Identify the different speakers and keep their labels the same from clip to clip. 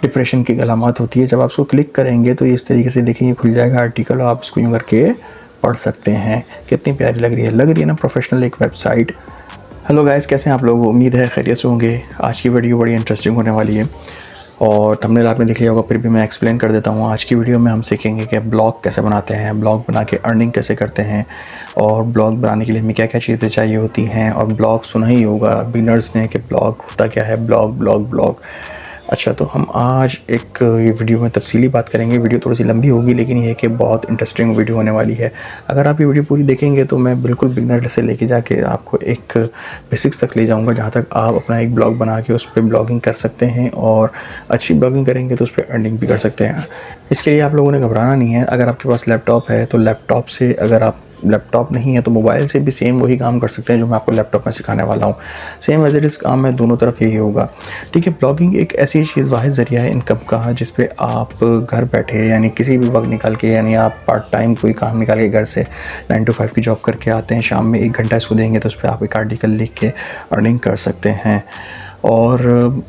Speaker 1: Depression की अलामत होती है। जब आप उसको क्लिक करेंगे तो इस तरीके से देखिए खुल जाएगा आर्टिकल और आप इसको यूँ करके पढ़ सकते हैं। कितनी प्यारी लग रही है ना, प्रोफेशनल एक वेबसाइट। हेलो गाइस, कैसे हैं आप लोग? उम्मीद है खैरियत से होंगे। आज की वीडियो बड़ी इंटरेस्टिंग होने वाली है और थंबनेल आपने देख लिया होगा, फिर भी मैं एक्सप्लेन कर देता हूँ। आज की वीडियो में हम सीखेंगे कि ब्लॉग कैसे बनाते हैं, ब्लॉग बना के अर्निंग कैसे करते हैं और ब्लॉग बनाने के लिए हमें क्या क्या चीज़ें चाहिए होती हैं। और ब्लॉग सुना ही होगा बिगनर्स ने कि ब्लॉग होता क्या है, ब्लॉग। अच्छा, तो हम आज एक ये वीडियो में तफसीली बात करेंगे। वीडियो थोड़ी सी लंबी होगी लेकिन ये कि बहुत इंटरेस्टिंग वीडियो होने वाली है। अगर आप ये वीडियो पूरी देखेंगे तो मैं बिल्कुल बिगनर से लेके जाके आपको एक बेसिक्स तक ले जाऊंगा, जहाँ तक आप अपना एक ब्लॉग बना के उस पर ब्लॉगिंग कर सकते हैं और अच्छी ब्लॉगिंग करेंगे तो उस पर अर्निंग भी कर सकते हैं। इसके लिए आप लोगों ने घबराना नहीं है। अगर आपके पास लैपटॉप है तो लैपटॉप से, अगर आप लैपटॉप नहीं है तो मोबाइल से भी सेम वही काम कर सकते हैं जो मैं आपको लैपटॉप में सिखाने वाला हूँ। सेम एज इट इज़ काम है, दोनों तरफ यही होगा। ठीक है, ब्लॉगिंग एक ऐसी चीज़, वाहिद ज़रिया है इनकम का जिस पे आप घर बैठे यानी किसी भी वक्त निकाल के, यानी आप पार्ट टाइम कोई काम निकाल के घर से 9 to 5 की जॉब करके आते हैं, शाम में 1 घंटा इसको देंगे तो उस पर आप एक आर्टिकल लिख के अर्निंग कर सकते हैं। और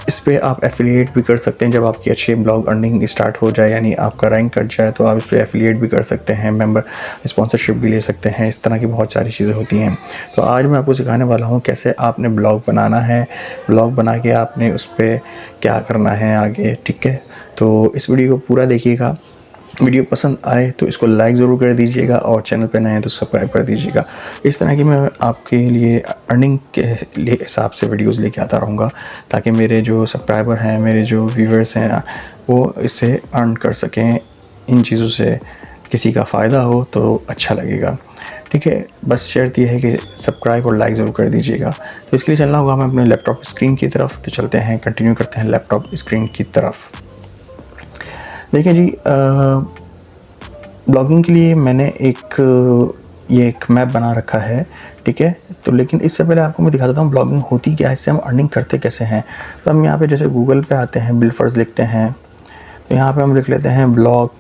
Speaker 1: इस पर आप एफिलिएट भी कर सकते हैं। जब आपकी अच्छी ब्लॉग अर्निंग स्टार्ट हो जाए, यानी आपका रैंक कट जाए, तो आप इस पर एफिलिएट भी कर सकते हैं, मेंबर स्पॉन्सरशिप भी ले सकते हैं। इस तरह की बहुत सारी चीज़ें होती हैं। तो आज मैं आपको सिखाने वाला हूँ कैसे आपने ब्लॉग बनाना है, ब्लॉग बना के आपने उस पर क्या करना है आगे। ठीक है, तो इस वीडियो को पूरा देखिएगा। वीडियो पसंद आए तो इसको लाइक ज़रूर कर दीजिएगा और चैनल पर नए हैं तो सब्सक्राइब कर दीजिएगा। इस तरह की मैं आपके लिए अर्निंग के लिए हिसाब से वीडियोस लेके आता रहूँगा ताकि मेरे जो सब्सक्राइबर हैं, मेरे जो व्यूवर्स हैं, वो इससे अर्न कर सकें। इन चीज़ों से किसी का फ़ायदा हो तो अच्छा लगेगा। ठीक है, बस शर्त यह है कि सब्सक्राइब और लाइक ज़रूर कर दीजिएगा। तो इसके लिए चलना होगा हमें अपने लैपटॉप स्क्रीन की तरफ। तो चलते हैं, कंटिन्यू करते हैं लैपटॉप स्क्रीन की तरफ। देखिए जी, ब्लॉगिंग के लिए मैंने ये एक मैप बना रखा है। ठीक है, तो लेकिन इससे पहले आपको मैं दिखा देता हूँ ब्लॉगिंग होती क्या है, इससे हम अर्निंग करते कैसे हैं। तो हम यहाँ पे जैसे गूगल पे आते हैं, बिलफर्स लिखते हैं, तो यहाँ पे हम लिख लेते हैं ब्लॉग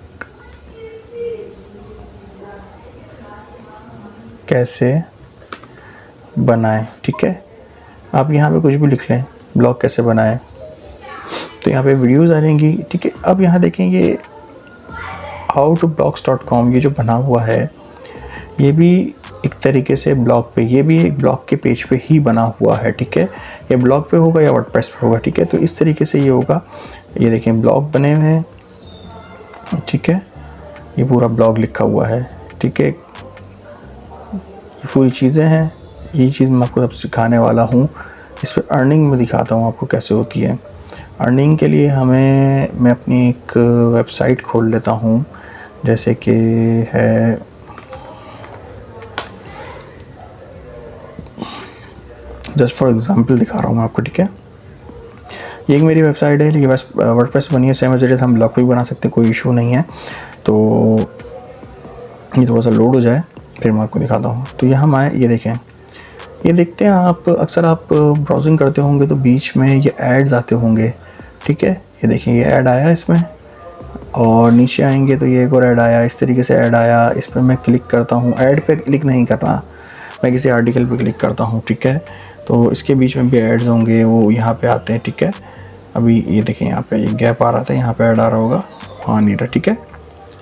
Speaker 1: कैसे बनाएं। ठीक है, आप यहाँ पे कुछ भी लिख लें, ब्लॉग कैसे बनाएं, तो यहाँ पे वीडियोज़ आ जाएंगी। ठीक है, अब यहाँ देखें ये howtoblogs.com ये जो बना हुआ है, ये भी एक तरीके से ब्लॉग पे, ये भी एक ब्लॉग के पेज पे ही बना हुआ है। ठीक है, ये ब्लॉग पे होगा या वर्डप्रेस पे होगा। ठीक है, तो इस तरीके से ये होगा। ये देखें ब्लॉग बने हुए हैं। ठीक है, ये पूरा ब्लॉग लिखा हुआ है। ठीक है, ये पूरी चीज़ें हैं। यही चीज़ मैं आपको सब सिखाने वाला हूँ। इस पर अर्निंग में दिखाता हूँ आपको कैसे होती है। अर्निंग के लिए मैं अपनी एक वेबसाइट खोल लेता हूँ, जैसे कि है जस्ट फॉर एग्जांपल दिखा रहा हूँ मैं आपको। ठीक है, ये एक मेरी वेबसाइट है, ये बस वर्डप्रेस बनी है। सेम एज इट इज़ हम ब्लॉग पे भी बना सकते हैं, कोई इशू नहीं है। तो ये थोड़ा सा लोड हो जाए फिर मैं आपको दिखाता हूँ। तो यहाँ हम आए, ये देखें, ये देखते हैं आप अक्सर आप ब्राउजिंग करते होंगे तो बीच में ये एड्स आते होंगे। ठीक है, ये देखें ये ऐड आया इसमें, और नीचे आएंगे तो ये एक और ऐड आया। इस तरीके से ऐड आया, इस पर मैं क्लिक करता हूँ। ऐड पे क्लिक नहीं करना, मैं किसी आर्टिकल पे क्लिक करता हूँ। ठीक है, तो इसके बीच में भी एड्स होंगे, वो यहाँ पे आते हैं। ठीक है, अभी ये देखें यहाँ पे ये गैप आ रहा था, यहाँ पे ऐड आ रहा होगा, हाँ नहीं रहा। ठीक है,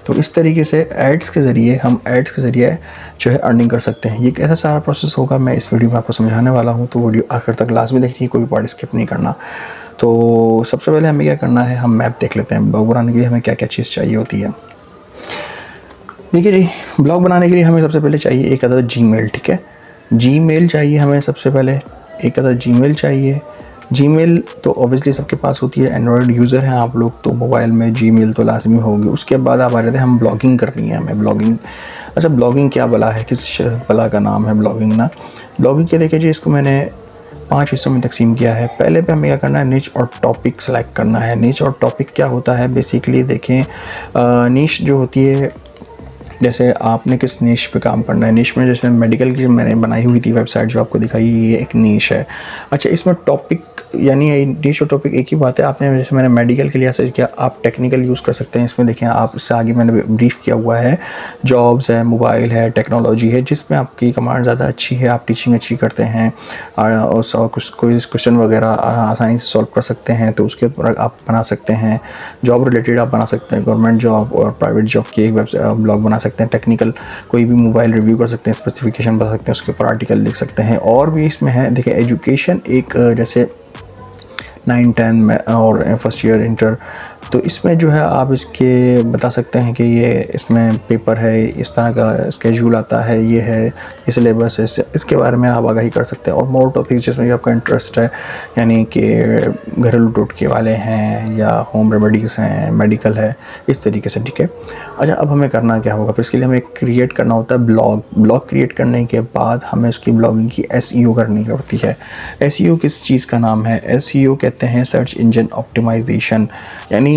Speaker 1: तो इस तरीके से एड्स के ज़रिए जो है अर्निंग कर सकते हैं। ये कैसा सारा प्रोसेस होगा मैं इस वीडियो में आपको समझाने वाला हूँ, तो वीडियो आखिर तक लाजमी देखनी है, कोई पार्ट स्किप नहीं करना। तो सबसे पहले हमें क्या करना है, हम मैप देख लेते हैं। ब्लॉग बनाने के लिए हमें क्या क्या चीज़ चाहिए होती है। देखिए जी, ब्लॉग बनाने के लिए हमें सबसे पहले चाहिए एक अदद जीमेल। ठीक है, जीमेल चाहिए हमें सबसे पहले, एक अदद जीमेल चाहिए। जीमेल तो ऑब्वियसली सबके पास होती है। एंड्रॉयड यूज़र हैं आप लोग तो मोबाइल में जीमेल तो लाजमी होगी। उसके बाद आप आ रहे थे, हम ब्लॉगिंग करनी है हमें, ब्लॉगिंग। अच्छा, ब्लॉगिंग क्या बला है, किस बला का नाम है ब्लॉगिंग ना। ब्लॉगिंग के देखिए जी, इसको मैंने 5 हिस्सों में तकसीम किया है। पहले पे हमें क्या करना है, निच और टॉपिक सेलेक्ट करना है। निच और टॉपिक क्या होता है बेसिकली, देखें निच जो होती है, जैसे आपने किस नीश पे काम करना है। नीश में जैसे मेडिकल की मैंने बनाई हुई थी वेबसाइट जो आपको दिखाई, ये एक नीश है। अच्छा, इसमें टॉपिक यानी निश और टॉपिक एक ही बात है। आपने जैसे मैंने मेडिकल के लिए सर्च किया, आप टेक्निकल यूज़ कर सकते हैं। इसमें देखें आप, इससे आगे मैंने ब्रीफ किया हुआ है, जॉब्स है, मोबाइल है, टेक्नोलॉजी है, जिसमें आपकी कमांड ज़्यादा अच्छी है, आप टीचिंग अच्छी करते हैं और कुछ कोई क्वेश्चन वगैरह आसानी से सॉल्व कर सकते हैं, तो उसके ऊपर आप बना सकते हैं। जॉब रिलेटेड आप बना सकते हैं, गवर्नमेंट जॉब और प्राइवेट जॉब की एक वेबसाइट ब्लॉग बना सकते हैं। टेक्निकल कोई भी मोबाइल रिव्यू कर सकते हैं, स्पेसिफिकेशन बता सकते हैं, उसके ऊपर आर्टिकल लिख सकते हैं। और भी इसमें है, देखिए एजुकेशन एक जैसे 9, 10 में और फर्स्ट ईयर इंटर, तो इसमें जो है आप इसके बता सकते हैं कि ये इसमें पेपर है, इस तरह का स्केड्यूल आता है, ये है, ये सिलेबस है, इसके बारे में आप आगाही कर सकते हैं। और मोर टॉपिक्स जिसमें आपका इंटरेस्ट है, यानी कि घरेलू टोटके वाले हैं या होम रेमेडीज़ हैं, मेडिकल है, इस तरीके से, ठीक है। अच्छा, अब हमें करना क्या होगा, फिर इसके लिए हमें क्रिएट करना होता है ब्लॉग क्रिएट करने के बाद हमें उसकी ब्लॉगिंग की SEO करनी पड़ती है। SEO किस चीज़ का नाम है? SEO कहते हैं सर्च इंजन ऑप्टिमाइजेशन। यानी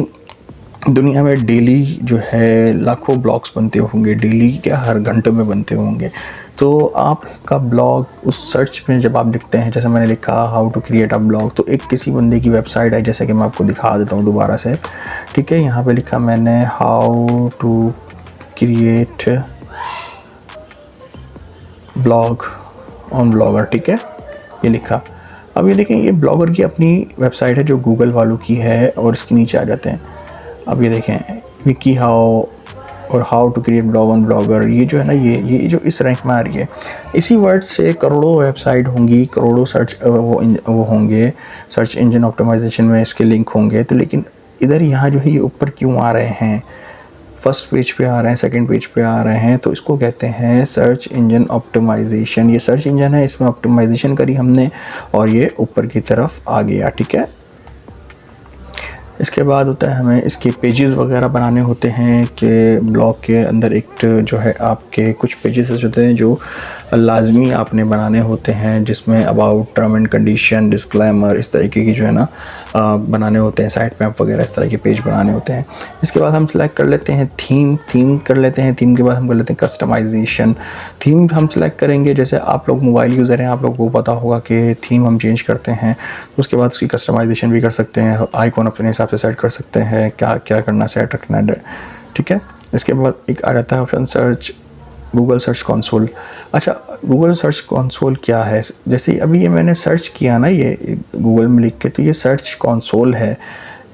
Speaker 1: दुनिया में डेली जो है लाखों ब्लॉग्स बनते होंगे, डेली क्या हर घंटे में बनते होंगे। तो आपका ब्लॉग उस सर्च में जब आप लिखते हैं, जैसे मैंने लिखा how to create a blog, तो एक किसी बंदे की वेबसाइट है, जैसे कि मैं आपको दिखा देता हूँ दोबारा से, ठीक है। यहाँ पे लिखा मैंने how to create blog on Blogger, ठीक है, ये लिखा। अब ये देखें, ये ब्लॉगर की अपनी वेबसाइट है जो गूगल वालों की है, और इसके नीचे आ जाते हैं। अब ये देखें विकी हाउ और how to create blog on Blogger, ये जो है ना, ये जो इस रैंक में आ रही है, इसी वर्ड से करोड़ों वेबसाइट होंगी, करोड़ों सर्च वो होंगे, सर्च इंजन ऑप्टिमाइजेशन में इसके लिंक होंगे। तो लेकिन इधर यहाँ जो है ये ऊपर क्यों आ रहे हैं, फर्स्ट पेज पे आ रहे हैं, सेकंड पेज पे आ रहे हैं? तो इसको कहते हैं सर्च इंजन ऑप्टिमाइजेशन। ये सर्च इंजन है, इसमें ऑप्टिमाइजेशन करी हमने और ये ऊपर की तरफ आ गया, ठीक है। इसके बाद होता है हमें इसके पेजेस वगैरह बनाने होते हैं कि ब्लॉग के अंदर एक जो है आपके कुछ पेजेस होते हैं जो लाजमी आपने बनाने होते हैं, जिसमें about, term and condition, disclaimer, इस तरीके की जो है ना बनाने होते हैं, साइट मैप वगैरह इस तरह के पेज बनाने होते हैं। इसके बाद हम सिलेक्ट कर लेते हैं थीम कर लेते हैं। थीम के बाद हम कर लेते हैं कस्टमाइजेशन। थीम हम सिलेक्ट करेंगे, जैसे आप लोग मोबाइल यूज़र हैं, आप लोगों को पता होगा कि थीम हम चेंज करते हैं, तो उसके बाद उसकी कस्टमाइजेशन भी कर सकते हैं, आइकॉन अपने हिसाब से सेट कर सकते हैं, क्या क्या करना, सेट रखना है, ठीक है। इसके बाद एक आ जाता है option search, Google search console. अच्छा, गूगल सर्च कंसोल क्या है? जैसे अभी ये मैंने सर्च किया ना, ये गूगल में लिख के, तो ये सर्च कंसोल है।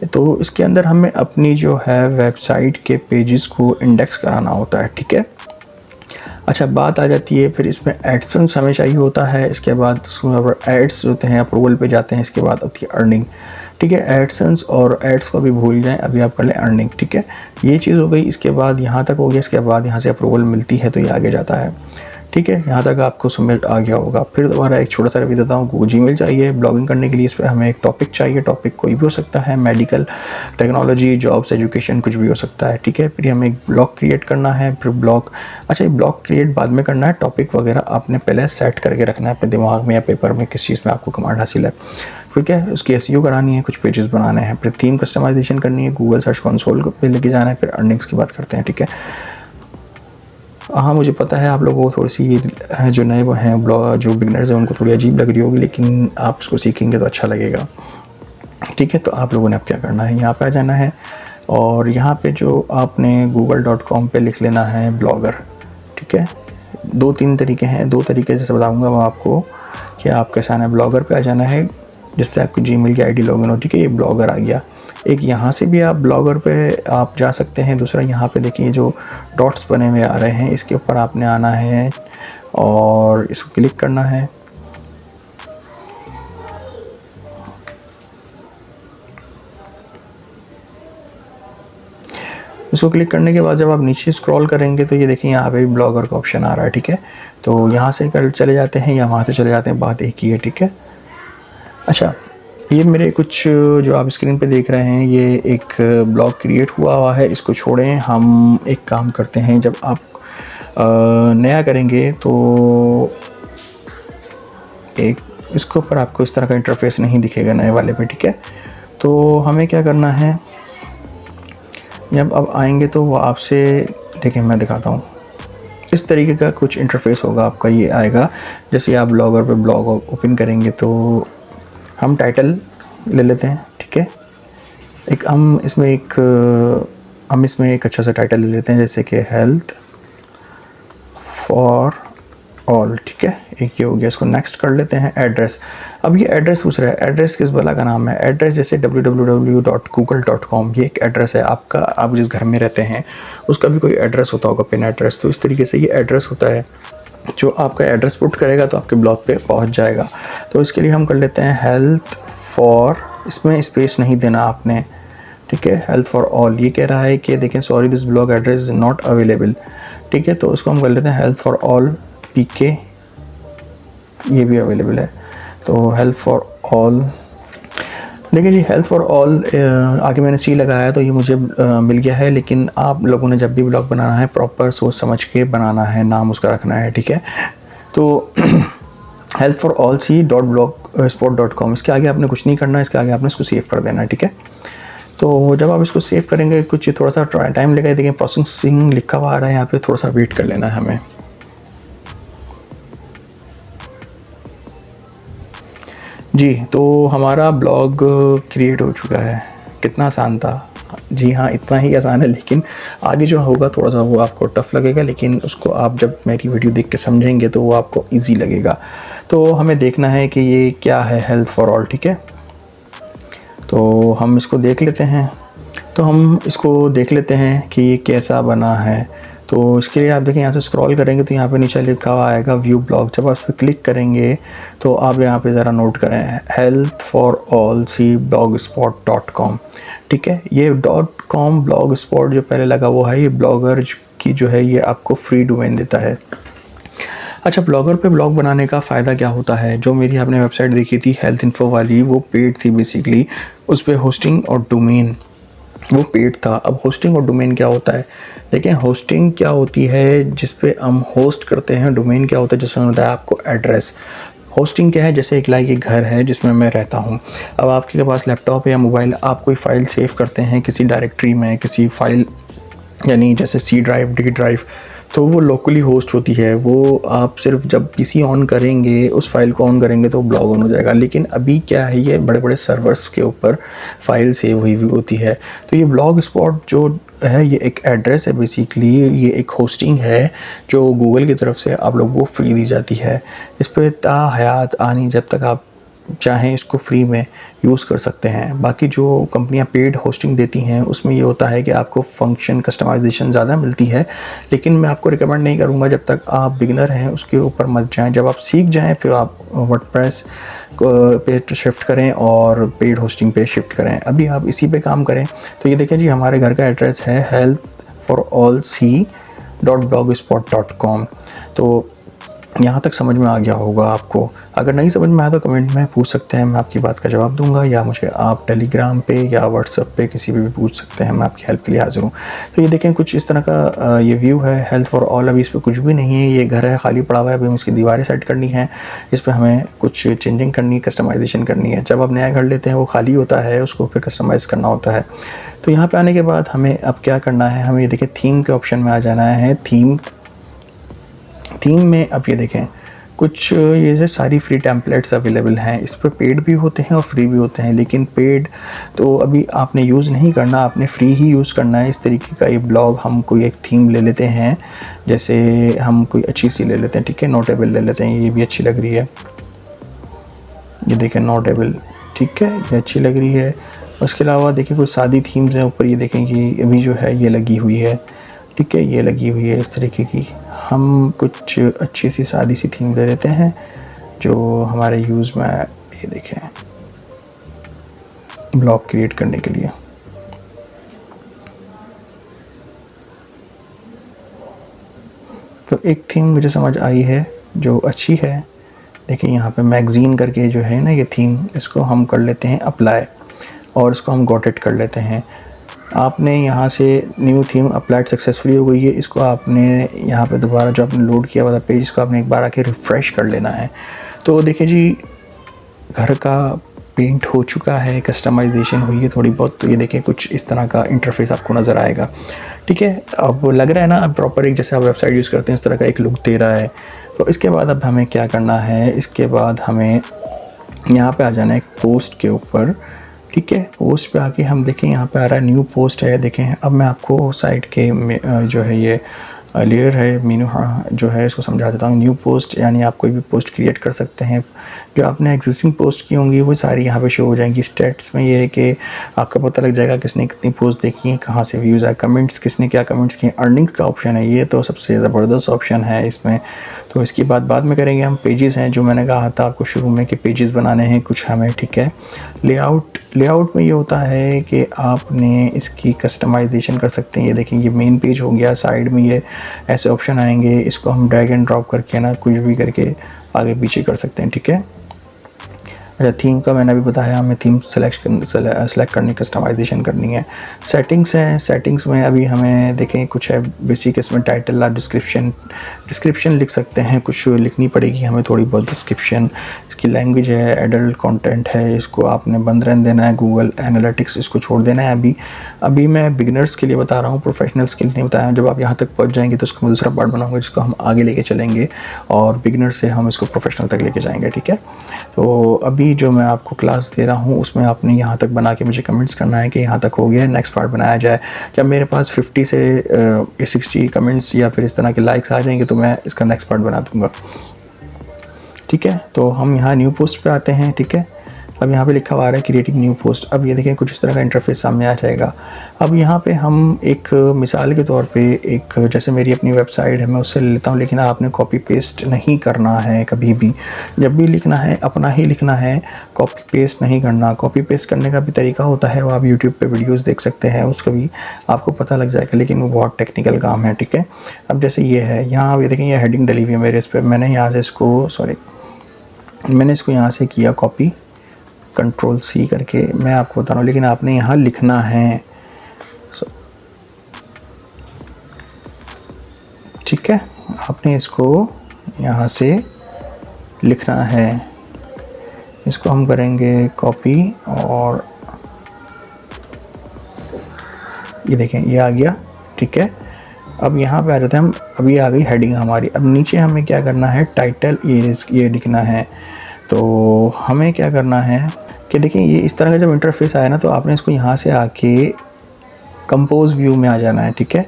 Speaker 1: तो इसके अंदर हमें अपनी जो है वेबसाइट के पेजेस को इंडेक्स कराना होता है, ठीक है। अच्छा, बात आ जाती है फिर इसमें एडसेंस हमें चाहिए होता है। इसके बाद उसमें एड्स होते हैं, अप्रूवल पे जाते हैं। इसके बाद होती है अर्निंग, ठीक है। एडसेंस और एड्स को भी भूल जाएं, अभी आप कर लें अर्निंग, ठीक है। ये चीज़ हो गई। इसके बाद यहाँ तक हो गया, इसके बाद यहाँ से अप्रूवल मिलती है तो ये आगे जाता है, ठीक है। यहाँ तक आपको समझ आ गया होगा। फिर दोबारा एक छोटा सा रिव्यू देता हूँ। जीमेल चाहिए ब्लॉगिंग करने के लिए, इस पर हमें एक टॉपिक चाहिए। टॉपिक कोई भी हो सकता है, मेडिकल, टेक्नोलॉजी, जॉब्स, एजुकेशन, कुछ भी हो सकता है, ठीक है। फिर हमें एक ब्लॉग क्रिएट करना है। फिर ब्लॉग, अच्छा, ये ब्लॉग क्रिएट बाद में करना है। टॉपिक वगैरह आपने पहले सेट करके रखना है अपने दिमाग में या पेपर में, किस चीज़ में आपको कमांड हासिल है। फिर क्या है, उसकी SEO करानी है, कुछ पेजेस बनाने हैं। फिर थीम कस्टमाइजेशन करनी है, गूगल सर्च कंसोल पे लेके जाना है। फिर अर्निंग्स की बात करते हैं, ठीक है। हाँ, मुझे पता है आप लोगों को थोड़ी सी ये जो नए हैं ब्लॉग, जो बिगनर्स हैं, उनको थोड़ी अजीब लग रही होगी, लेकिन आप उसको सीखेंगे तो अच्छा लगेगा, ठीक है। तो आप लोगों ने अब क्या करना है, यहाँ पे आ जाना है और यहाँ पे जो आपने google.com पे लिख लेना है ब्लॉगर, ठीक है। 2-3 तरीके हैं, 2 तरीके से बताऊँगा मैं आपको कि आप कैसे आना है। ब्लॉगर पे आ जाना है, जिससे आपकी जीमेल की ID लॉगिन हो, ठीक है। ये ब्लॉगर आ गया। एक यहाँ से भी आप ब्लॉगर पे आप जा सकते हैं। दूसरा यहाँ पे देखिए जो डॉट्स बने हुए आ रहे हैं, इसके ऊपर आपने आना है और इसको क्लिक करना है। इसको क्लिक करने के बाद जब आप नीचे स्क्रॉल करेंगे तो ये देखिए यहाँ पे भी ब्लॉगर का ऑप्शन आ रहा है, ठीक है। तो यहाँ से कर चले जाते हैं या वहाँ से चले जाते हैं, बात एक ही है, ठीक है। अच्छा, ये मेरे कुछ जो आप स्क्रीन पे देख रहे हैं, ये एक ब्लॉग क्रिएट हुआ है। इसको छोड़ें, हम एक काम करते हैं। जब आप नया करेंगे तो एक इसके ऊपर आपको इस तरह का इंटरफेस नहीं दिखेगा नए वाले पे, ठीक है। तो हमें क्या करना है, जब आप आएंगे तो वो आपसे, देखें मैं दिखाता हूँ, इस तरीके का कुछ इंटरफेस होगा आपका। ये आएगा जैसे आप ब्लॉगर पे ब्लॉग ओपन करेंगे तो हम टाइटल ले लेते हैं, ठीक है। हम इसमें एक अच्छा सा टाइटल ले लेते हैं, जैसे कि हेल्थ फॉर ऑल, ठीक है। एक ये हो गया, इसको नेक्स्ट कर लेते हैं। एड्रेस, अब ये एड्रेस पूछ रहा है, एड्रेस किस बला का नाम है? एड्रेस जैसे www.google.com, ये एक एड्रेस है आपका, आप जिस घर में रहते हैं उसका भी कोई एड्रेस होता होगा, पिन एड्रेस। तो इस तरीके से ये एड्रेस होता है, जो आपका एड्रेस पुट करेगा तो आपके ब्लॉग पे पहुंच जाएगा। तो इसके लिए हम कर लेते हैं हेल्थ फॉर, इसमें स्पेस नहीं देना आपने, ठीक है। हेल्थ फॉर ऑल, ये कह रहा है कि देखें sorry this blog address is not available, ठीक है। तो उसको हम कर लेते हैं हेल्थ फॉर ऑल पीके, ये भी अवेलेबल है। तो हेल्थ फॉर ऑल, देखिए जी हेल्थ फॉर ऑल आगे मैंने सी लगाया तो ये मुझे मिल गया है। लेकिन आप लोगों ने जब भी ब्लॉग बनाना है प्रॉपर सोच समझ के बनाना है, नाम उसका रखना है, ठीक है। तो health for all C .blogspot.com, इसके आगे आपने कुछ नहीं करना है, इसके आगे आपने इसको सेव कर देना है, ठीक है। तो जब आप इसको सेव करेंगे कुछ थोड़ा सा टाइम लगेगा, देखिए प्रोसेसिंग लिखा हुआ आ रहा है यहाँ पे, थोड़ा सा वेट कर लेना है हमें। जी, तो हमारा ब्लॉग क्रिएट हो चुका है। कितना आसान था? जी हाँ, इतना ही आसान है, लेकिन आगे जो होगा थोड़ा सा वो आपको टफ़ लगेगा, लेकिन उसको आप जब मेरी वीडियो देख के समझेंगे तो वो आपको इजी लगेगा। तो हमें देखना है कि ये क्या है हेल्थ फॉर ऑल, ठीक है। तो हम इसको देख लेते हैं, कि ये कैसा बना है। तो इसके लिए आप देखें, यहाँ से स्क्रॉल करेंगे तो यहाँ पे नीचे लिखा हुआ आएगा व्यू ब्लॉग। जब आप इस पर क्लिक करेंगे तो आप यहाँ पे ज़रा नोट करें, health for all C blogspot.com, ठीक है। ये .com ब्लॉग स्पॉट जो पहले लगा वो है, ये ब्लॉगर की जो है ये आपको फ्री डोमेन देता है। अच्छा, ब्लॉगर पे ब्लॉग बनाने का फ़ायदा क्या होता है? जो मेरी आपने वेबसाइट देखी थी हेल्थ इन्फो वाली, वो पेड थी बेसिकली, उस पर होस्टिंग और डोमेन वो पेड था। अब होस्टिंग और डोमेन क्या होता है? देखें, होस्टिंग क्या होती है जिस पे हम होस्ट करते हैं, डोमेन क्या होता है जिसमें होता है आपको एड्रेस। होस्टिंग क्या है? जैसे एक घर है जिसमें मैं रहता हूँ। अब आपके पास लैपटॉप या मोबाइल, आप कोई फ़ाइल सेव करते हैं किसी डायरेक्टरी में, किसी फाइल यानी जैसे सी ड्राइव, डी ड्राइव, तो वो लोकली होस्ट होती है। वो आप सिर्फ जब पीसी ऑन करेंगे, उस फाइल को ऑन करेंगे तो ब्लॉग ऑन हो जाएगा। लेकिन अभी क्या है, ये बड़े बड़े सर्वर्स के ऊपर फाइल सेव हुई हुई होती है। तो ये ब्लॉग स्पॉट जो है ये एक एड्रेस है बेसिकली, ये एक होस्टिंग है जो गूगल की तरफ से आप लोगों को फ्री दी जाती है। इस पर ता हयात आनी, जब तक आप चाहें इसको फ्री में यूज़ कर सकते हैं। बाकी जो कंपनियां पेड होस्टिंग देती हैं उसमें ये होता है कि आपको फंक्शन कस्टमाइजेशन ज़्यादा मिलती है, लेकिन मैं आपको रिकमेंड नहीं करूँगा जब तक आप बिगिनर हैं उसके ऊपर मत जाएं। जब आप सीख जाएं फिर आप वर्डप्रेस पे शिफ्ट करें और पेड होस्टिंग पे शिफ्ट करें। अभी आप इसी पे काम करें। तो ये देखें जी, हमारे घर का एड्रेस है healthforallc.blogspot.com। तो यहाँ तक समझ में आ गया होगा आपको। अगर नहीं समझ में आया तो कमेंट में पूछ सकते हैं, मैं आपकी बात का जवाब दूंगा, या मुझे आप टेलीग्राम पे या व्हाट्सएप पे किसी भी पूछ सकते हैं, मैं आपकी हेल्प के लिए हाजिर हूँ। तो ये देखें कुछ इस तरह का ये व्यू है हेल्थ फॉर ऑल। अभी इस पर कुछ भी नहीं है, ये घर है खाली पड़ा हुआ है। अभी हम इसकी दीवारें सेट करनी है, इस पर हमें कुछ चेंजिंग करनी है, कस्टमाइजेशन करनी है। जब आप नया घर लेते हैं वो खाली होता है, उसको फिर कस्टमाइज़ करना होता है। तो यहाँ पर आने के बाद हमें अब क्या करना है, हमें ये देखें थीम के ऑप्शन में आ जाना है। थीम में अब ये देखें कुछ ये जो सारी फ्री टेम्पलेट्स अवेलेबल हैं, इस पर पेड भी होते हैं और फ्री भी होते हैं। लेकिन पेड तो अभी आपने यूज़ नहीं करना, आपने फ्री ही यूज़ करना है। इस तरीके का ये ब्लॉग, हम कोई एक थीम ले लेते हैं, जैसे हम कोई अच्छी सी ले लेते हैं, ठीक है, नोटेबल ले लेते हैं, ये भी अच्छी लग रही है। ये देखें नोटेबल, ठीक है, ये अच्छी लग रही है। उसके अलावा देखिए कुछ सादी थीम्स हैं ऊपर, ये देखें कि अभी जो है ये लगी हुई है, ठीक है, ये लगी हुई है इस तरीके की। हम कुछ अच्छी सी सादी सी थीम ले लेते हैं जो हमारे यूज़ में, ये देखें ब्लॉग क्रिएट करने के लिए। तो एक थीम मुझे समझ आई है जो अच्छी है। देखिए यहाँ पे मैगज़ीन करके जो है ना ये थीम, इसको हम कर लेते हैं अप्लाई और इसको हम गॉट इट कर लेते हैं। आपने यहाँ से न्यू थीम अप्लाइड सक्सेसफुली हो गई है, इसको आपने यहाँ पे दोबारा जो आपने लोड किया हुआ था पेज, इसको आपने एक बार आके रिफ़्रेश कर लेना है। तो देखिए जी, घर का पेंट हो चुका है, कस्टमाइजेशन हुई है थोड़ी बहुत। तो ये देखिए कुछ इस तरह का इंटरफेस आपको नज़र आएगा, ठीक है। अब लग रहा है ना, अब प्रॉपर एक जैसे आप वेबसाइट यूज़ करते हैं इस तरह का एक लुक दे रहा है। तो इसके बाद अब हमें क्या करना है, इसके बाद हमें यहाँ पे आ जाना है एक पोस्ट के ऊपर, ठीक है। पोस्ट पे आके हम देखें यहाँ पे आ रहा है न्यू पोस्ट है, देखें। अब मैं आपको साइट के जो है ये लेयर है मीनू जो है इसको समझा देता हूँ। न्यू पोस्ट यानी आप कोई भी पोस्ट क्रिएट कर सकते हैं, जो आपने एग्जिस्टिंग पोस्ट की होंगी वो सारी यहाँ पे शो हो जाएंगी। स्टेट्स में ये है कि आपका पता लग जाएगा किसने कितनी पोस्ट देखी है, कहाँ से व्यूज़ आए, कमेंट्स किसने क्या कमेंट्स किए। अर्निंग्स का ऑप्शन है, ये तो सबसे ज़बरदस्त ऑप्शन है इसमें, तो इसकी बात बाद में करेंगे हम। पेजेस हैं जो मैंने कहा था आपको शुरू में कि पेजेस बनाने हैं कुछ हमें, ठीक है। लेआउट में ये होता है कि आपने इसकी कस्टमाइजेशन कर सकते हैं। ये देखें ये मेन पेज हो गया, साइड में ये ऐसे ऑप्शन आएंगे, इसको हम ड्रैग एंड ड्रॉप करके ना कुछ भी करके आगे पीछे कर सकते हैं, ठीक है। अच्छा, थीम का मैंने अभी बताया, हमें थीम सेलेक्ट करनी, कस्टमाइजेशन करनी है। सेटिंग्स हैं, सेटिंग्स में अभी हमें देखें कुछ है बेसिक, इसमें टाइटल, डिस्क्रिप्शन लिख सकते हैं, कुछ लिखनी पड़ेगी हमें थोड़ी बहुत डिस्क्रिप्शन। इसकी लैंग्वेज है, एडल्ट कंटेंट है, इसको आपने बंद रहने देना है। गूगल एनालिटिक्स इसको छोड़ देना है। अभी मैं बिगनर्स के लिए बता रहा हूँ, प्रोफेशनल्स के लिए नहीं बताया। जब आप यहाँ तक पहुँच जाएंगे तो उसका मैं दूसरा पार्ट बनाऊँगा जिसको हम आगे लेके चलेंगे और बिगनर से हम इसको प्रोफेशनल तक लेके जाएंगे, ठीक है। तो अभी जो मैं आपको क्लास दे रहा हूँ उसमें आपने यहाँ तक बना के मुझे कमेंट्स करना है कि यहाँ तक हो गया, नेक्स्ट पार्ट बनाया जाए। जब मेरे पास 50 से 60 कमेंट्स या फिर इस तरह के लाइक्स आ जाएंगे तो मैं इसका नेक्स्ट पार्ट बना दूँगा, ठीक है। तो हम यहाँ न्यू पोस्ट पे आते हैं, ठीक है। अब यहाँ पे लिखा हुआ आ रहा है क्रिएटिंग न्यू पोस्ट। अब ये देखें कुछ इस तरह का इंटरफेस सामने आ जाएगा। अब यहाँ पे हम एक मिसाल के तौर पे एक, जैसे मेरी अपनी वेबसाइट है मैं उससे ले लेता हूँ, लेकिन आपने कॉपी पेस्ट नहीं करना है कभी भी। जब भी लिखना है अपना ही लिखना है, कॉपी पेस्ट नहीं करना। कॉपी पेस्ट करने का भी तरीका होता है, वो आप यूट्यूब पर वीडियोज़ देख सकते हैं, उसका भी आपको पता लग जाएगा, लेकिन वो बहुत टेक्निकल काम है, ठीक है। अब जैसे ये है, यहाँ ये देखें ये हेडिंग डली हुई है मेरे इस पर, मैंने यहाँ से मैंने इसको यहाँ से किया कॉपी, कंट्रोल C करके मैं आपको बता रहा हूँ, लेकिन आपने यहाँ लिखना है, ठीक है। आपने इसको यहाँ से लिखना है, इसको हम करेंगे कॉपी और ये देखें ये आ गया, ठीक है। अब यहाँ पे आ जाते हैं हम, अभी आ गई हेडिंग हमारी। अब नीचे हमें क्या करना है, टाइटल ये लिखना है। तो हमें क्या करना है कि देखिए ये इस तरह का जब इंटरफेस आया ना तो आपने इसको यहाँ से आके कंपोज व्यू में आ जाना है, ठीक है।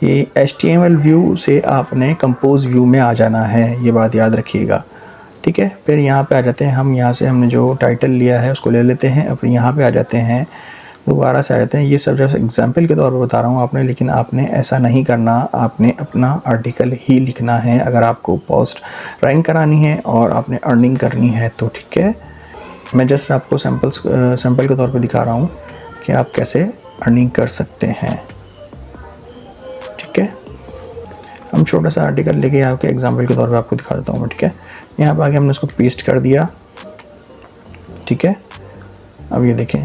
Speaker 1: ये HTML व्यू से आपने कंपोज व्यू में आ जाना है, ये बात याद रखिएगा, ठीक है। फिर यहाँ पे आ जाते हैं हम, यहाँ से हमने जो टाइटल लिया है उसको ले लेते हैं। अब यहाँ पे आ जाते हैं, दोबारा से आ जाते हैं। ये सब जैसे एग्जाम्पल के तौर पर बता रहा हूँ आपने, लेकिन आपने ऐसा नहीं करना, आपने अपना आर्टिकल ही लिखना है अगर आपको पोस्ट रैंक करानी है और आपने अर्निंग करनी है तो, ठीक है। मैं जस्ट आपको सैम्पल के तौर पे दिखा रहा हूँ कि आप कैसे अर्निंग कर सकते हैं, ठीक है। हम छोटा सा आर्टिकल लेके आके एग्जाम्पल के तौर पे आपको दिखा देता हूँ मैं, ठीक है। यहाँ पे आके हमने इसको पेस्ट कर दिया, ठीक है। अब ये देखें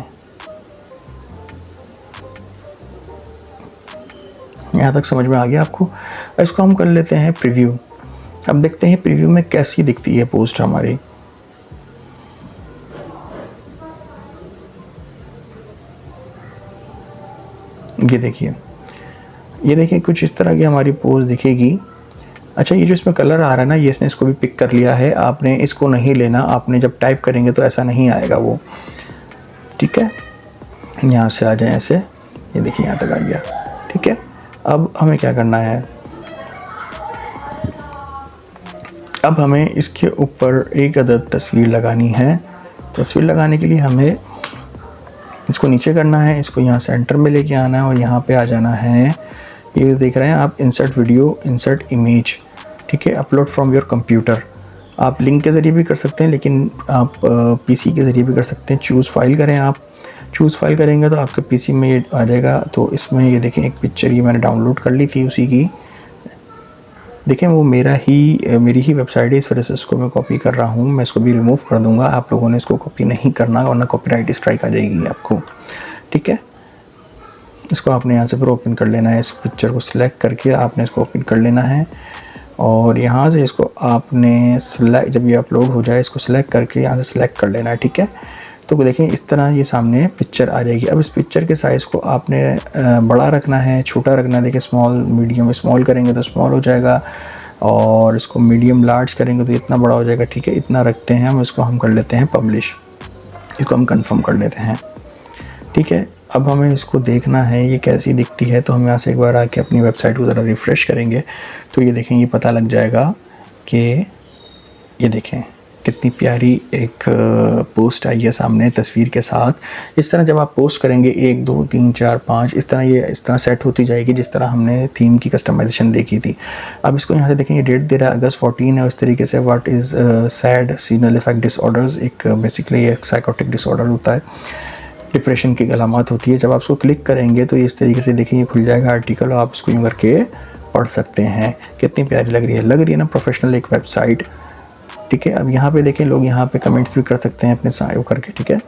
Speaker 1: यहाँ तक समझ में आ गया आपको। इसको हम कर लेते हैं प्रीव्यू। अब देखते हैं प्रीव्यू में कैसी दिखती है पोस्ट हमारी। ये देखिए कुछ इस तरह की हमारी पोस्ट दिखेगी। अच्छा, ये जो इसमें कलर आ रहा है ना, ये इसने इसको भी पिक कर लिया है, आपने इसको नहीं लेना। आपने जब टाइप करेंगे तो ऐसा नहीं आएगा वो, ठीक है। यहाँ से आ जाए ऐसे, ये देखिए यहाँ तक आ गया, ठीक है। अब हमें क्या करना है, अब हमें इसके ऊपर एक अदद तस्वीर लगानी है। तस्वीर लगाने के लिए हमें इसको नीचे करना है, इसको यहाँ सेंटर में लेके आना है और यहाँ पे आ जाना है। ये देख रहे हैं आप, इंसर्ट वीडियो, इंसर्ट इमेज, ठीक है। अपलोड फ्रॉम योर कंप्यूटर, आप लिंक के ज़रिए भी कर सकते हैं, लेकिन आप पीसी के ज़रिए भी कर सकते हैं। चूज़ फाइल करें, आप चूज़ फाइल करेंगे तो आपके पीसी में ये आ जाएगा। तो इसमें ये देखें एक पिक्चर ये मैंने डाउनलोड कर ली थी उसी की, देखें वो मेरी ही वेबसाइट है, इस वजह से इसको मैं कॉपी कर रहा हूँ। मैं इसको भी रिमूव कर दूँगा, आप लोगों ने इसको कॉपी नहीं करना वरना कॉपीराइट स्ट्राइक आ जाएगी आपको, ठीक है। इसको आपने यहाँ से फिर ओपन कर लेना है, इस पिक्चर को सिलेक्ट करके आपने इसको ओपन कर लेना है और यहाँ से इसको आपने सिलेक्ट, जब ये अपलोड हो जाए इसको सिलेक्ट करके यहाँ से सिलेक्ट कर लेना है, ठीक है। तो देखें इस तरह ये सामने पिक्चर आ जाएगी। अब इस पिक्चर के साइज़ को आपने बड़ा रखना है, छोटा रखना है। देखिए स्मॉल, मीडियम, स्मॉल करेंगे तो स्मॉल हो जाएगा और इसको मीडियम लार्ज करेंगे तो इतना बड़ा हो जाएगा, ठीक है। इतना रखते हैं हम, इसको हम कर लेते हैं पब्लिश, इसको हम कंफर्म कर लेते हैं, ठीक है। अब हमें इसको देखना है ये कैसी दिखती है, तो हम यहाँ से एक बार आके अपनी वेबसाइट को ज़रा रिफ़्रेश करेंगे तो ये देखें, ये पता लग जाएगा कि ये देखें कितनी प्यारी एक पोस्ट आई है सामने तस्वीर के साथ। इस तरह जब आप पोस्ट करेंगे 1 2 3 4 5 इस तरह ये इस तरह सेट होती जाएगी जिस तरह हमने थीम की कस्टमाइजेशन देखी थी। अब इसको यहाँ से देखें, ये डेट दे रहा है अगस्त 14 है। उस तरीके से what is sad seasonal effect disorders, एक बेसिकली एक साइकोटिक डिसऑर्डर होता है, डिप्रेशन की अलामत होती है। जब आप इसको क्लिक करेंगे तो इस तरीके से देखिए ये खुल जाएगा आर्टिकल, और आप इसको यूँ करके पढ़ सकते हैं। कितनी प्यारी लग रही है ना, प्रोफेशनल एक वेबसाइट, ठीक है। अब यहाँ पे देखें, लोग यहाँ पे कमेंट्स भी कर सकते हैं अपने साइव करके, ठीक है।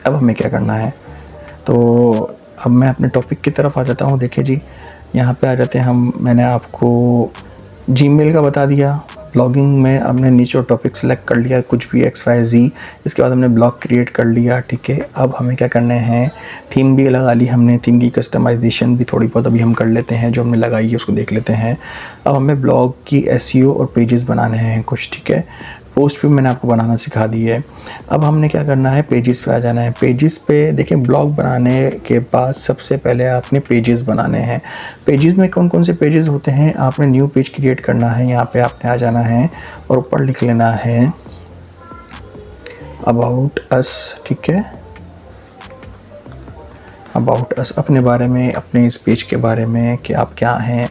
Speaker 1: अब हमें क्या करना है, तो अब मैं अपने टॉपिक की तरफ आ जाता हूँ। देखिए जी, यहाँ पे आ जाते हैं हम। मैंने आपको जीमेल का बता दिया, ब्लॉगिंग में हमने नीचे टॉपिक सेलेक्ट कर लिया, कुछ भी XYZ, इसके बाद हमने ब्लॉग क्रिएट कर लिया, ठीक है। अब हमें क्या करने हैं, थीम भी लगा ली हमने, थीम की कस्टमाइजेशन भी थोड़ी बहुत अभी हम कर लेते हैं, जो हमने लगाई है उसको देख लेते हैं। अब हमें ब्लॉग की SEO और पेजेस बनाने हैं कुछ, ठीक है। पोस्ट भी मैंने आपको बनाना सिखा दी है। अब हमने क्या करना है, पेजेस पे आ जाना है। पेजेस पे देखें, ब्लॉग बनाने के बाद सबसे पहले आपने पेजेस बनाने हैं। पेजेस में कौन कौन से पेजेस होते हैं, आपने न्यू पेज क्रिएट करना है। यहाँ पे आपने आ जाना है और ऊपर लिख लेना है अबाउट अस, ठीक है। अबाउट अस, अपने बारे में, अपने इस पेज के बारे में कि आप क्या हैं,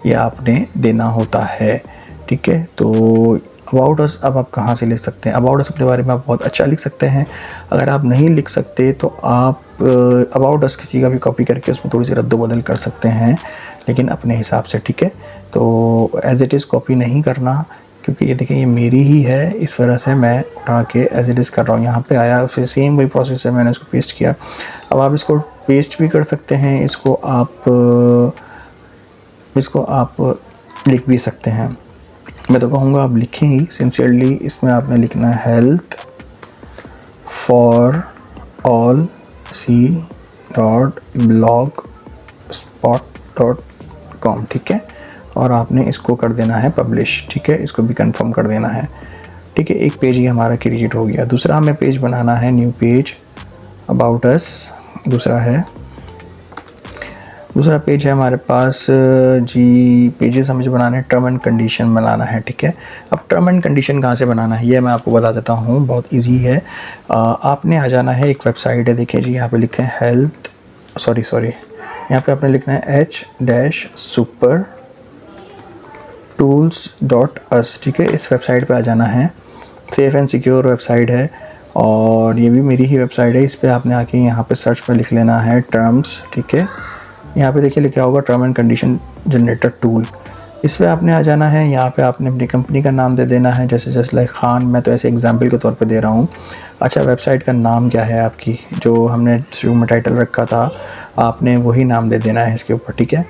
Speaker 1: ये आपने देना होता है, ठीक है। तो अबाउट अस अब आप कहाँ से लिख सकते हैं, अबाउट अस अपने बारे में आप बहुत अच्छा लिख सकते हैं। अगर आप नहीं लिख सकते तो आप अबाउट अस किसी का भी कॉपी करके उसमें थोड़ी सी रद्द बदल कर सकते हैं, लेकिन अपने हिसाब से, ठीक है। तो एज़ इट इज़ कॉपी नहीं करना, क्योंकि ये देखिए ये मेरी ही है, इस वजह से मैं उठा के एज़ इट इज़ कर रहा हूँ। यहाँ पे आया, फिर सेम वही प्रोसेस है, मैंने इसको पेस्ट किया। अब आप इसको पेस्ट भी कर सकते हैं, इसको आप लिख भी सकते हैं। मैं तो कहूँगा आप लिखें ही सिंसियरली। इसमें आपने लिखना है हेल्थ फॉर ऑल c.blogspot.com, ठीक है। और आपने इसको कर देना है पब्लिश, ठीक है। इसको भी कंफर्म कर देना है, ठीक है। एक पेज ही हमारा क्रिएट हो गया। दूसरा हमें पेज बनाना है, न्यू पेज अबाउट अस। दूसरा पेज है हमारे पास जी, पेजेस हमें जो बनाने हैं, टर्म एंड कंडीशन बनाना है, ठीक है। अब टर्म एंड कंडीशन कहाँ से बनाना है ये मैं आपको बता देता हूँ, बहुत इजी है। आपने आ जाना है, एक वेबसाइट है, देखिए जी, यहाँ पे लिखे हैं यहाँ पे आपने लिखना है h-supertools.us, ठीक है। इस वेबसाइट पे आ जाना है, सेफ़ एंड सिक्योर वेबसाइट है, और ये भी मेरी ही वेबसाइट है। इस पर आपने आके यहाँ पे सर्च पर लिख लेना है टर्म्स, ठीक है। यहाँ पे देखिए लिखा होगा term and condition generator tool, इस पर आपने आ जाना है। यहाँ पे आपने अपनी कंपनी का नाम दे देना है, जैसे लाइक खान, मैं तो ऐसे एग्जांपल के तौर पे दे रहा हूँ। अच्छा, वेबसाइट का नाम क्या है आपकी, जो हमने शुरू में टाइटल रखा था, आपने वही नाम दे देना है इसके ऊपर, ठीक है।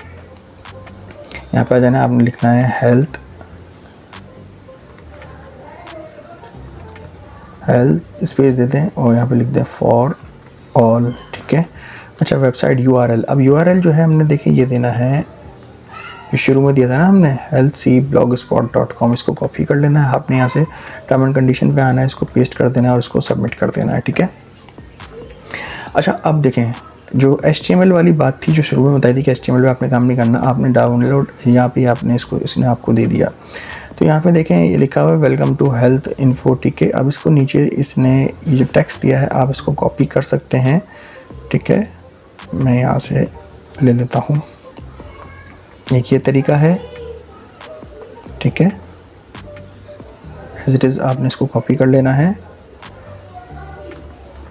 Speaker 1: यहाँ पे आ जाना है, आपने लिखना है हेल्थ स्पेस दे दें और यहाँ पे लिख दें फॉर ऑल, ठीक है। अच्छा, वेबसाइट URL, अब URL जो है हमने देखिए ये देना है, ये शुरू में दिया था ना हमने, healthcblogspot.com, इसको कॉपी कर लेना है। आपने यहाँ से टर्म एंड कंडीशन पे आना है, इसको पेस्ट कर देना है और इसको सबमिट कर देना है, ठीक है। अच्छा, अब देखें, जो HTML वाली बात थी, जो शुरू में बताई थी कि HTML पे आपने काम नहीं करना, आपने डाउनलोड यहाँ पे आपने इसने आपको दे दिया। तो यहाँ पे देखें ये लिखा हुआ है वेलकम टू हेल्थ इन्फो, ठीक है। अब इसको नीचे इसने ये जो टेक्स्ट दिया है, आप इसको कॉपी कर सकते हैं, ठीक है। मैं यहाँ से ले लेता हूँ, एक ये तरीका है, ठीक है। एज इट इज़ आपने इसको कॉपी कर लेना है,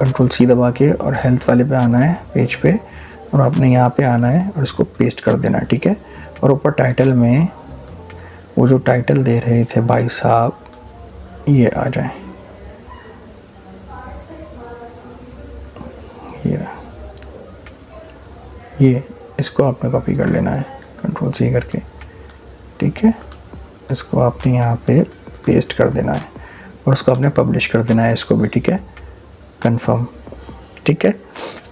Speaker 1: Ctrl+C दबा के, और हेल्थ वाले पे आना है पेज पे, और आपने यहाँ पे आना है और इसको पेस्ट कर देना है, ठीक है। और ऊपर टाइटल में वो जो टाइटल दे रहे थे भाई साहब, ये आ जाए, ये इसको आपने कॉपी कर लेना है Ctrl+C करके, ठीक है। इसको आपने यहाँ पे पेस्ट कर देना है और उसको आपने पब्लिश कर देना है, इसको भी, ठीक है, कंफर्म, ठीक है।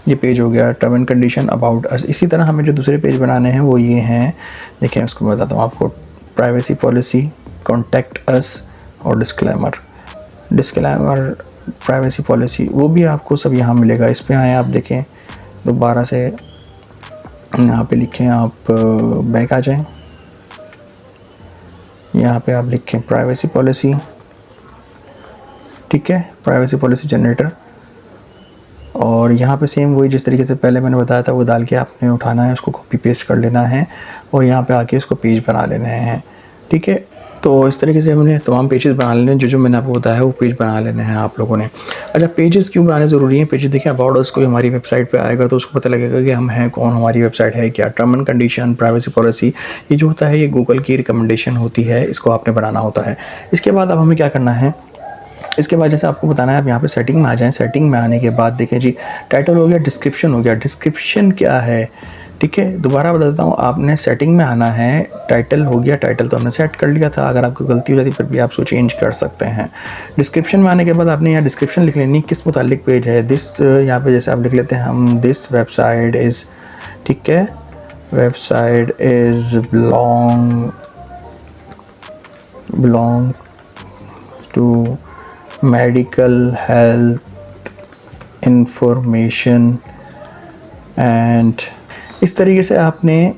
Speaker 1: ये पेज हो गया term and condition about us. इसी तरह हमें जो दूसरे पेज बनाने हैं वो ये हैं, देखिए उसको मैं बताता हूँ आपको। प्राइवेसी पॉलिसी, कॉन्टैक्ट अस और डिस्क्लेमर। प्राइवेसी पॉलिसी वो भी आपको सब यहाँ मिलेगा। इस पे आए आप देखें, दोबारा से यहाँ पे लिखें, आप बैक आ जाएं, यहाँ पे आप लिखें प्राइवेसी पॉलिसी, ठीक है, प्राइवेसी पॉलिसी जनरेटर। और यहाँ पे सेम वही जिस तरीके से पहले मैंने बताया था वो डाल के आपने उठाना है, उसको कॉपी पेस्ट कर लेना है और यहाँ पे आके उसको पेज बना लेने हैं, ठीक है। तो इस तरीके से हमने तमाम पेजेस बना लेने हैं, जो मैंने आपको बताया है वो पेज बना लेने हैं आप लोगों ने। अच्छा, पेजेस क्यों बनाने ज़रूरी हैं? पेजेस देखिए, अबाउट अस कोई हमारी वेबसाइट पे आएगा तो उसको पता लगेगा कि हम हैं कौन, हमारी वेबसाइट है क्या। Term and condition, privacy policy, ये जो होता है ये गूगल की रिकमेंडेशन होती है, इसको आपने बनाना होता है। इसके बाद अब हमें क्या करना है, इसके बाद जैसे आपको बताना है, आप यहाँ पे सेटिंग में आ जाएं। सेटिंग में आने के बाद देखें जी, टाइटल हो गया, डिस्क्रिप्शन हो गया। डिस्क्रिप्शन क्या है, ठीक है, दोबारा बता देता हूँ, आपने सेटिंग में आना है। टाइटल हो गया, टाइटल तो हमने सेट कर लिया था, अगर आपको गलती हो जाती फिर भी आप उसको चेंज कर सकते हैं। डिस्क्रिप्शन में आने के बाद आपने यहाँ डिस्क्रिप्शन लिख लेनी, किस मुतालिक पेज है। दिस, यहाँ पे जैसे आप लिख लेते हैं हम, दिस वेबसाइट इज़, ठीक है, website is belong to medical health information and, इस तरीके से आपने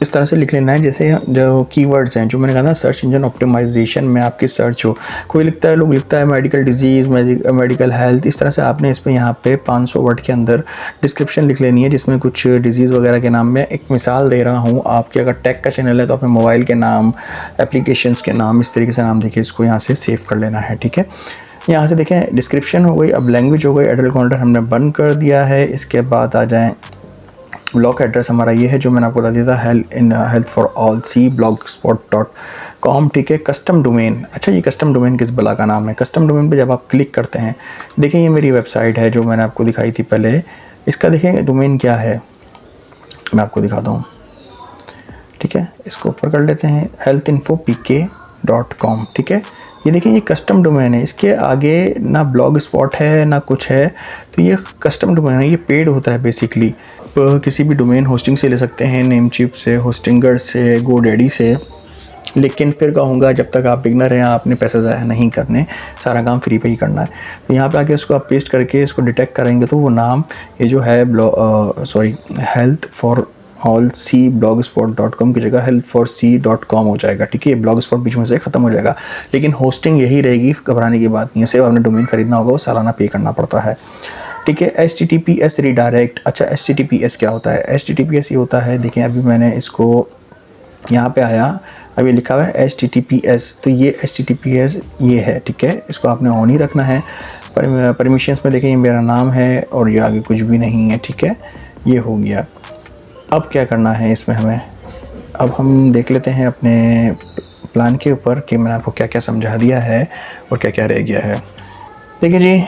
Speaker 1: इस तरह से लिख लेना है। जैसे जो कीवर्ड्स हैं, जो मैंने कहा ना, सर्च इंजन ऑप्टिमाइजेशन में आपकी सर्च हो, कोई लिखता है, लोग लिखता है मेडिकल डिजीज़, मेडिकल हेल्थ, इस तरह से आपने इस पर यहाँ पे 500 वर्ड के अंदर डिस्क्रिप्शन लिख लेनी है, जिसमें कुछ डिजीज़ वगैरह के नाम में, एक मिसाल दे रहा हूँ आपके, अगर टेक का चैनल है तो अपने मोबाइल के नाम, एप्लीकेशंस के नाम, इस तरीके से नाम देखिए, इसको यहाँ से सेव कर लेना है, ठीक है। यहाँ से देखें, डिस्क्रिप्शन हो गई। अब लैंग्वेज हो गई, एडल्ट कंटेंट हमने बंद कर दिया है। इसके बाद आ जाएँ, ब्लॉग एड्रेस हमारा ये है जो मैंने आपको बता दिया था, health for all C blogspot.com, ठीक है। कस्टम डोमेन, अच्छा ये कस्टम डोमेन किस बला का नाम है? कस्टम डोमेन पे जब आप क्लिक करते हैं, देखिए ये मेरी वेबसाइट है जो मैंने आपको दिखाई थी पहले, इसका देखें डोमेन क्या है, मैं आपको दिखाता हूँ, ठीक है। इसको ऊपर कर लेते हैं, healthinfopk.com, ठीक है। ये देखिए ये कस्टम डोमेन है, इसके आगे ना ब्लॉग स्पॉट है ना कुछ है, तो ये कस्टम डोमेन है, ये पेड होता है बेसिकली। किसी भी डोमेन होस्टिंग से ले सकते हैं, नेमचिप से, होस्टिंगर से, गोडैडी से, लेकिन फिर कहूँगा जब तक आप बिगनर हैं आपने पैसे ज़ाया नहीं करने, सारा काम फ्री पे ही करना है। तो यहाँ पे आके इसको आप पेस्ट करके इसको डिटेक्ट करेंगे तो वो नाम ये जो है health for all C blogspot.com की जगह health4c.com हो जाएगा, ठीक है। ये ब्लॉग स्पॉट बीच में से ख़त्म हो जाएगा, लेकिन होस्टिंग यही रहेगी, घबराने की बात नहीं है। सिर्फ आपने डोमेन खरीदना होगा, वो सालाना पे करना पड़ता है, ठीक है। HTTPS रीडायरेक्ट, अच्छा HTTPS क्या होता है? HTTPS ये होता है, देखिए अभी मैंने इसको यहाँ पे आया, अभी लिखा हुआ है HTTPS, तो ये HTTPS ये है, ठीक है। इसको आपने ऑन ही रखना है। परमिशंस में देखें, ये मेरा नाम है और ये आगे कुछ भी नहीं है, ठीक है, ये हो गया। अब क्या करना है इसमें हमें, अब हम देख लेते हैं अपने प्लान के ऊपर कि मैंने आपको क्या क्या समझा दिया है और क्या क्या रह गया है। देखिए जी,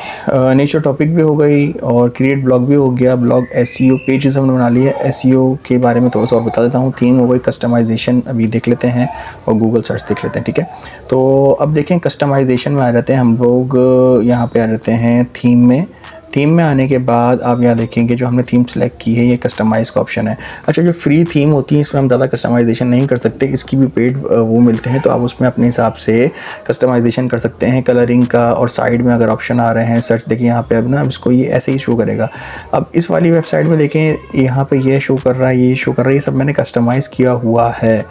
Speaker 1: नेचर टॉपिक भी हो गई और क्रिएट ब्लॉग भी हो गया। ब्लॉग SEO पेजेस हमने बना लिए। SEO के बारे में थोड़ा सा और बता देता हूँ। थीम हो गई, कस्टमाइजेशन अभी देख लेते हैं और गूगल सर्च देख लेते हैं, ठीक है। तो अब देखें कस्टमाइजेशन में आ जाते हैं हम लोग, यहाँ पे आ जाते हैं थीम में। थीम में आने के बाद आप यहाँ देखेंगे जो हमने थीम सेलेक्ट की है ये कस्टमाइज़ का ऑप्शन है। अच्छा, जो फ्री थीम होती है इसमें हम ज़्यादा कस्टमाइजेशन नहीं कर सकते, इसकी भी पेड वो मिलते हैं, तो आप उसमें अपने हिसाब से कस्टमाइजेशन कर सकते हैं। कलरिंग का और साइड में अगर ऑप्शन आ रहे हैं, सर्च देखिए यहाँ पे, अब ना इसको ये ऐसे ही शो करेगा। अब इस वाली वेबसाइट में देखें, यहाँ पे ये शो कर रहा है, ये शो कर रहा है, ये सब मैंने कस्टमाइज़ किया हुआ है,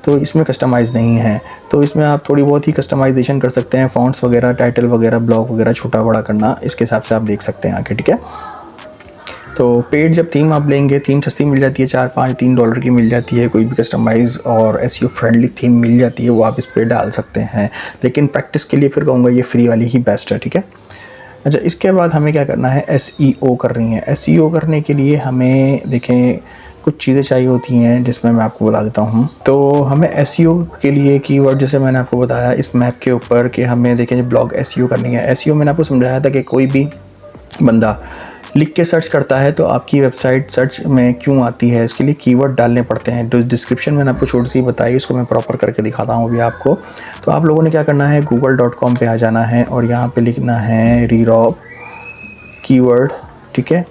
Speaker 1: तो इसमें कस्टमाइज़ नहीं है। तो इसमें आप थोड़ी बहुत ही कस्टमाइजेशन कर सकते हैं, फ़ॉन्ट्स वगैरह, टाइटल वगैरह, ब्लॉग वगैरह छोटा बड़ा करना, इसके हिसाब से आप देख सकते हैं आके, ठीक है। तो पेड जब थीम आप लेंगे, थीम सस्ती मिल जाती है, $4-5-3 की मिल जाती है। कोई भी कस्टमाइज़ और SEO फ्रेंडली थीम मिल जाती है, वो आप इस पर डाल सकते हैं, लेकिन प्रैक्टिस के लिए फिर कहूँगा ये फ्री वाली ही बेस्ट है, ठीक है। अच्छा, इसके बाद हमें क्या करना है, SEO कर रही हैं। SEO करने के लिए हमें देखें कुछ चीज़ें चाहिए होती हैं, जिसमें मैं आपको बता देता हूँ। तो हमें SEO के लिए कीवर्ड, जैसे मैंने आपको बताया इस मैप के ऊपर कि हमें देखें ब्लॉग SEO करनी है। SEO मैंने आपको समझाया था कि कोई भी बंदा लिख के सर्च करता है तो आपकी वेबसाइट सर्च में क्यों आती है, इसके लिए कीवर्ड डालने पड़ते हैं। जो डिस्क्रिप्शन मैंने आपको छोटी सी बताई, उसको मैं प्रॉपर करके दिखाता हूँ अभी आपको। तो आप लोगों ने क्या करना है, google.com पे आ जाना है और यहाँ पे लिखना है रीरॉब कीवर्ड, ठीक है।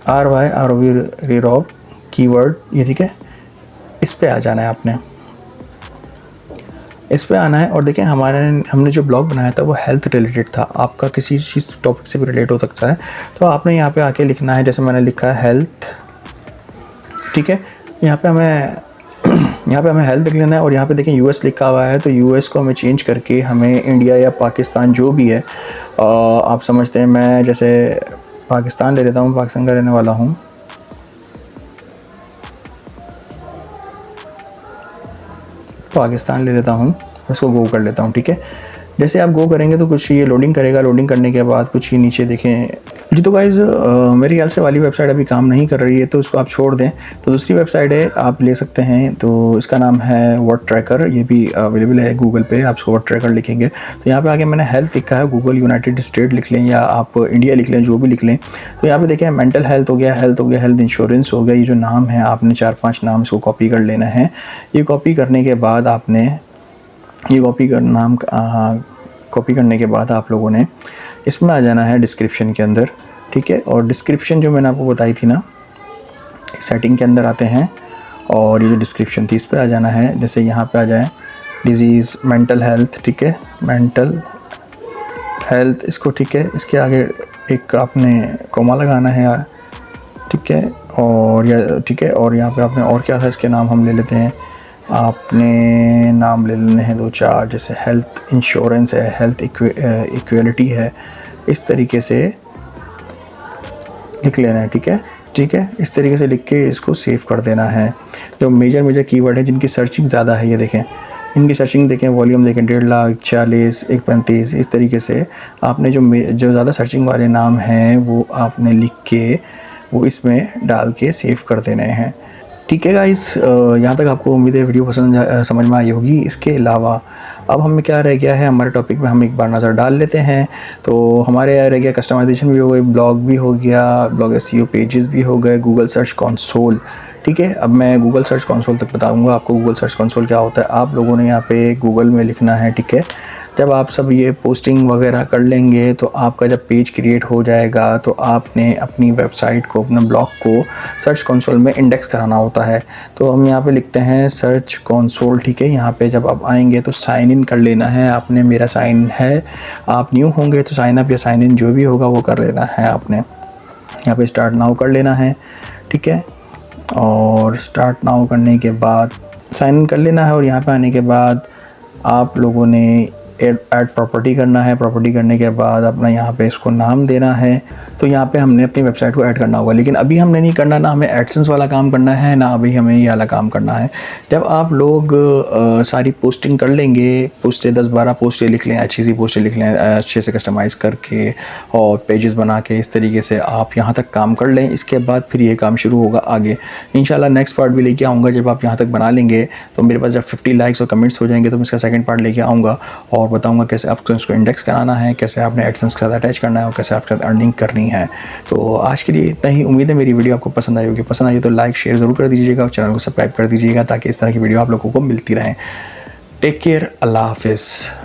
Speaker 1: ROV ROV कीवर्ड ये, ठीक है। इस पे आ जाना है आपने, इस पे आना है और देखिए हमने जो ब्लॉग बनाया था वो हेल्थ रिलेटेड था, आपका किसी चीज़ टॉपिक से भी रिलेट हो सकता है। तो आपने यहाँ पे आके लिखना है, जैसे मैंने लिखा है हेल्थ, ठीक है। यहाँ पे हमें हेल्थ लिख लेना है और यहाँ पे देखें US लिखा हुआ है, तो US को हमें चेंज करके हमें इंडिया या पाकिस्तान जो भी है आप समझते हैं, मैं जैसे पाकिस्तान ले लेता हूँ, पाकिस्तान का रहने वाला हूँ। पाकिस्तान ले लेता हूँ, उसको गो कर लेता हूँ, ठीक है। जैसे आप गो करेंगे तो कुछ ये लोडिंग करेगा, लोडिंग करने के बाद कुछ ही नीचे देखें जी। तो गाइज़ मेरे ख्याल से वाली वेबसाइट अभी काम नहीं कर रही है, तो उसको आप छोड़ दें। तो दूसरी वेबसाइट है, आप ले सकते हैं, तो इसका नाम है वर्ड ट्रैकर, ये भी अवेलेबल है गूगल पे। आप उसको वर्ड ट्रैकर लिखेंगे तो यहाँ पे आके मैंने हेल्थ लिखा है, गूगल यूनाइटेड स्टेट लिख लें या आप इंडिया लिख लें, जो भी लिख लें। तो यहाँ पे देखें मेंटल हेल्थ हो गया, हेल्थ इंश्योरेंस हो गया। ये जो नाम है आपने 4-5 नाम इसको कॉपी कर लेना है। ये कॉपी करने के बाद आपने ये कॉपी करने के बाद आप लोगों ने इसमें आ जाना है डिस्क्रिप्शन के अंदर, ठीक है। और डिस्क्रिप्शन जो मैंने आपको बताई थी ना, सेटिंग के अंदर आते हैं और ये जो डिस्क्रिप्शन थी इस पर आ जाना है। जैसे यहाँ पे आ जाए डिजीज़ मेंटल हेल्थ, ठीक है, मेंटल हेल्थ इसको, ठीक है। इसके आगे एक आपने कॉमा लगाना है, ठीक है। और ठीक है, और यहाँ पे आपने और क्या था इसके नाम हम ले लेते हैं, आपने नाम ले लेने हैं 2-4, जैसे हेल्थ इंश्योरेंस है, हेल्थ इक्वलिटी है, इस तरीके से लिख लेना है, ठीक है। इस तरीके से लिख के इसको सेव कर देना है। जो मेजर कीवर्ड है जिनकी सर्चिंग ज़्यादा है, ये देखें, इनकी सर्चिंग देखें, वॉल्यूम देखें, 1.5 लाख, 40, 135, इस तरीके से आपने जो ज़्यादा सर्चिंग वाले नाम हैं वो आपने लिख के वो इसमें डाल के सेव कर देने हैं, ठीक है गाइस। यहाँ तक आपको उम्मीद है वीडियो पसंद समझ में आई होगी। इसके अलावा अब हमें क्या रह गया है, हमारे टॉपिक में हम एक बार नज़र डाल लेते हैं। तो हमारे रह गया कस्टमाइजेशन भी हो गई, ब्लॉग भी हो गया, ब्लॉग SEO पेजेस भी हो गए, गूगल सर्च कंसोल, ठीक है। अब मैं गूगल सर्च कंसोल तक बताऊंगा आपको गूगल सर्च कंसोल क्या होता है। आप लोगों ने यहाँ पे गूगल में लिखना है, ठीक है। जब आप सब ये पोस्टिंग वगैरह कर लेंगे तो आपका जब पेज क्रिएट हो जाएगा तो आपने अपनी वेबसाइट को, अपने ब्लॉग को सर्च कंसोल में इंडेक्स कराना होता है। तो हम यहाँ पे लिखते हैं सर्च कंसोल, ठीक है। यहाँ पे जब आप आएंगे तो साइन इन कर लेना है आपने, मेरा साइन है, आप न्यू होंगे तो साइन अप या साइन इन जो भी होगा वो कर लेना है आपने। यहाँ पे स्टार्ट नाउ कर लेना है, ठीक है। और स्टार्ट नाउ करने के बाद साइन इन कर लेना है और यहाँ पे आने के बाद आप लोगों ने ऐड प्रॉपर्टी करना है। प्रॉपर्टी करने के बाद अपना यहाँ पे इसको नाम देना है। तो यहाँ पे हमने अपनी वेबसाइट को ऐड करना होगा, लेकिन अभी हमने नहीं करना, ना हमें एडसेंस वाला काम करना है, ना अभी हमें ये वाला काम करना है। जब आप लोग सारी पोस्टिंग कर लेंगे, पोस्टें 10-12 पोस्टें लिख लें, अच्छी सी पोस्टें लिख लें, अच्छे से कस्टमाइज़ करके और पेजेस बना के, इस तरीके से आप यहाँ तक काम कर लें। इसके बाद फिर ये काम शुरू होगा आगे। इंशाल्लाह नेक्स्ट पार्ट भी लेके आऊँगा। जब आप यहाँ तक बना लेंगे तो मेरे पास जब 50 लाइक्स और कमेंट्स हो जाएंगे तो मैं इसका सेकंड पार्ट लेके आऊँगा और बताऊँगा कैसे आपको इसको इंडेक्स कराना है, कैसे आपने एडसेंस के साथ अटैच करना है और कैसे आपके साथ अर्निंग करनी है। तो आज के लिए इतना ही। उम्मीद है मेरी वीडियो आपको पसंद आई होगी। पसंद आई तो लाइक शेयर ज़रूर कर दीजिएगा और चैनल को सब्सक्राइब कर दीजिएगा ताकि इस तरह की वीडियो आप लोगों को मिलती रहें। टेक केयर, अल्लाह हाफिज़।